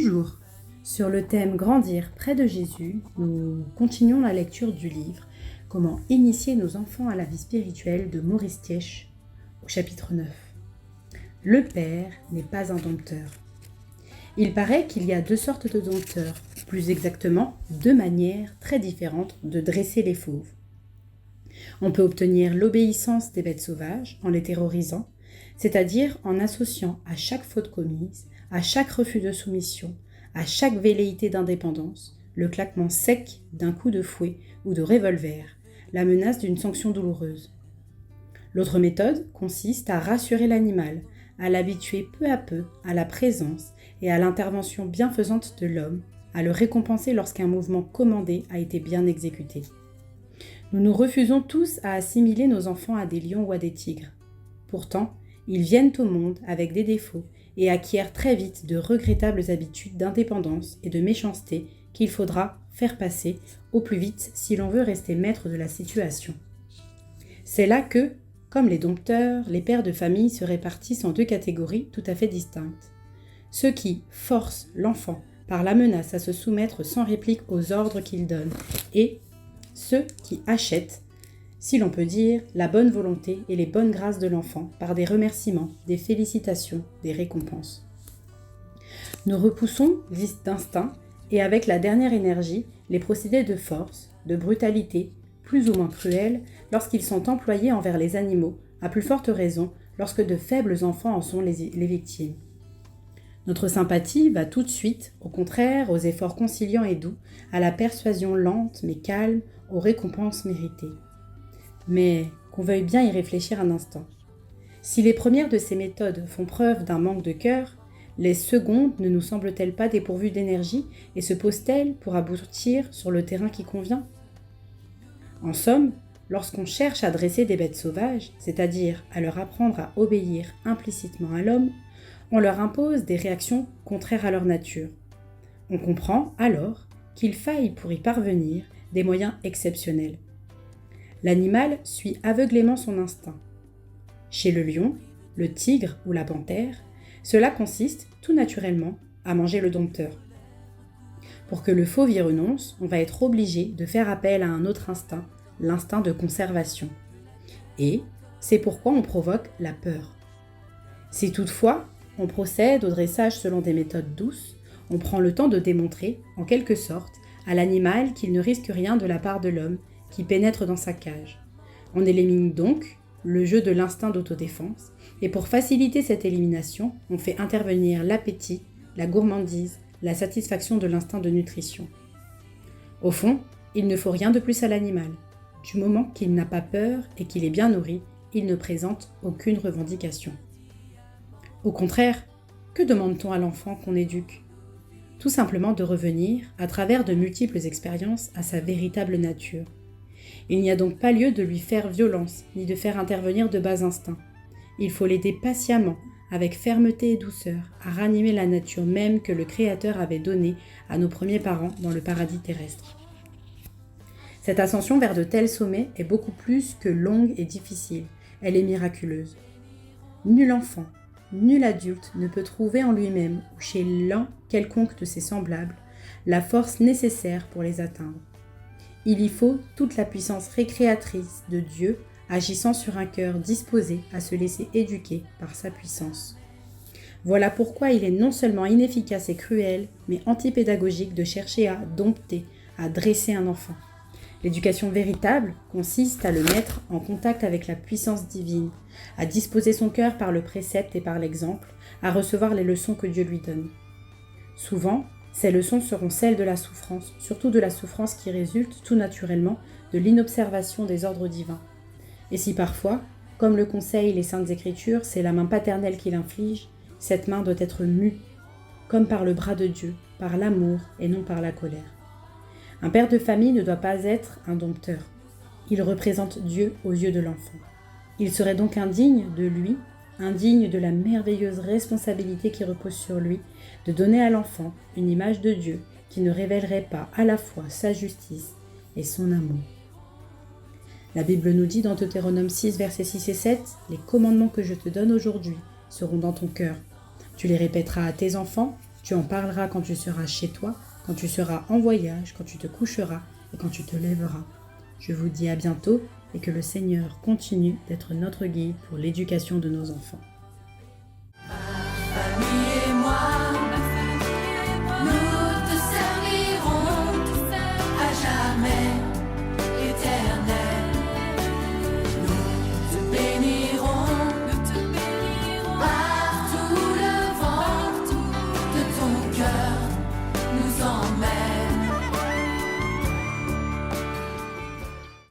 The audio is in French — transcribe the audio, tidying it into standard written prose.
Bonjour. Sur le thème Grandir près de Jésus, nous continuons la lecture du livre Comment initier nos enfants à la vie spirituelle de Maurice Thiesch au chapitre 9. Le Père n'est pas un dompteur. Il paraît qu'il y a deux sortes de dompteurs, plus exactement deux manières très différentes de dresser les fauves. On peut obtenir l'obéissance des bêtes sauvages en les terrorisant, c'est-à-dire en associant à chaque faute commise, à chaque refus de soumission, à chaque velléité d'indépendance, le claquement sec d'un coup de fouet ou de revolver, la menace d'une sanction douloureuse. L'autre méthode consiste à rassurer l'animal, à l'habituer peu à peu à la présence et à l'intervention bienfaisante de l'homme, à le récompenser lorsqu'un mouvement commandé a été bien exécuté. Nous nous refusons tous à assimiler nos enfants à des lions ou à des tigres. Pourtant, ils viennent au monde avec des défauts et acquièrent très vite de regrettables habitudes d'indépendance et de méchanceté qu'il faudra faire passer au plus vite si l'on veut rester maître de la situation. C'est là que, comme les dompteurs, les pères de famille se répartissent en deux catégories tout à fait distinctes. Ceux qui forcent l'enfant par la menace à se soumettre sans réplique aux ordres qu'il donne et ceux qui achètent, si l'on peut dire, la bonne volonté et les bonnes grâces de l'enfant par des remerciements, des félicitations, des récompenses. Nous repoussons vices d'instinct et avec la dernière énergie, les procédés de force, de brutalité, plus ou moins cruels, lorsqu'ils sont employés envers les animaux, à plus forte raison lorsque de faibles enfants en sont les victimes. Notre sympathie va tout de suite, au contraire, aux efforts conciliants et doux, à la persuasion lente mais calme, aux récompenses méritées. Mais qu'on veuille bien y réfléchir un instant. Si les premières de ces méthodes font preuve d'un manque de cœur, les secondes ne nous semblent-elles pas dépourvues d'énergie et se posent-elles pour aboutir sur le terrain qui convient ? En somme, lorsqu'on cherche à dresser des bêtes sauvages, c'est-à-dire à leur apprendre à obéir implicitement à l'homme, on leur impose des réactions contraires à leur nature. On comprend alors qu'il faille pour y parvenir des moyens exceptionnels. L'animal suit aveuglément son instinct. Chez le lion, le tigre ou la panthère, cela consiste tout naturellement à manger le dompteur. Pour que le fauve y renonce, on va être obligé de faire appel à un autre instinct, l'instinct de conservation. Et c'est pourquoi on provoque la peur. Si toutefois on procède au dressage selon des méthodes douces, on prend le temps de démontrer, en quelque sorte, à l'animal qu'il ne risque rien de la part de l'homme qui pénètre dans sa cage. On élimine donc le jeu de l'instinct d'autodéfense, et pour faciliter cette élimination, on fait intervenir l'appétit, la gourmandise, la satisfaction de l'instinct de nutrition. Au fond, il ne faut rien de plus à l'animal. Du moment qu'il n'a pas peur et qu'il est bien nourri, il ne présente aucune revendication. Au contraire, que demande-t-on à l'enfant qu'on éduque ? Tout simplement de revenir, à travers de multiples expériences, à sa véritable nature. Il n'y a donc pas lieu de lui faire violence, ni de faire intervenir de bas instincts. Il faut l'aider patiemment, avec fermeté et douceur, à ranimer la nature même que le Créateur avait donnée à nos premiers parents dans le paradis terrestre. Cette ascension vers de tels sommets est beaucoup plus que longue et difficile, elle est miraculeuse. Nul enfant, nul adulte ne peut trouver en lui-même ou chez l'un quelconque de ses semblables la force nécessaire pour les atteindre. Il y faut toute la puissance récréatrice de Dieu agissant sur un cœur disposé à se laisser éduquer par sa puissance. Voilà pourquoi il est non seulement inefficace et cruel, mais antipédagogique de chercher à dompter, à dresser un enfant. L'éducation véritable consiste à le mettre en contact avec la puissance divine, à disposer son cœur par le précepte et par l'exemple, à recevoir les leçons que Dieu lui donne. Souvent, ces leçons seront celles de la souffrance, surtout de la souffrance qui résulte tout naturellement de l'inobservation des ordres divins. Et si parfois, comme le conseillent les Saintes Écritures, c'est la main paternelle qui l'inflige, cette main doit être mue, comme par le bras de Dieu, par l'amour et non par la colère. Un père de famille ne doit pas être un dompteur. Il représente Dieu aux yeux de l'enfant. Il serait donc indigne de lui, indigne de la merveilleuse responsabilité qui repose sur lui, de donner à l'enfant une image de Dieu qui ne révélerait pas à la fois sa justice et son amour. La Bible nous dit dans Deutéronome 6, versets 6 et 7, « Les commandements que je te donne aujourd'hui seront dans ton cœur. Tu les répéteras à tes enfants, Tu en parleras quand tu seras chez toi, quand tu seras en voyage, quand tu te coucheras et quand tu te lèveras. Je vous dis à bientôt et que le Seigneur continue d'être notre guide pour l'éducation de nos enfants. Famille.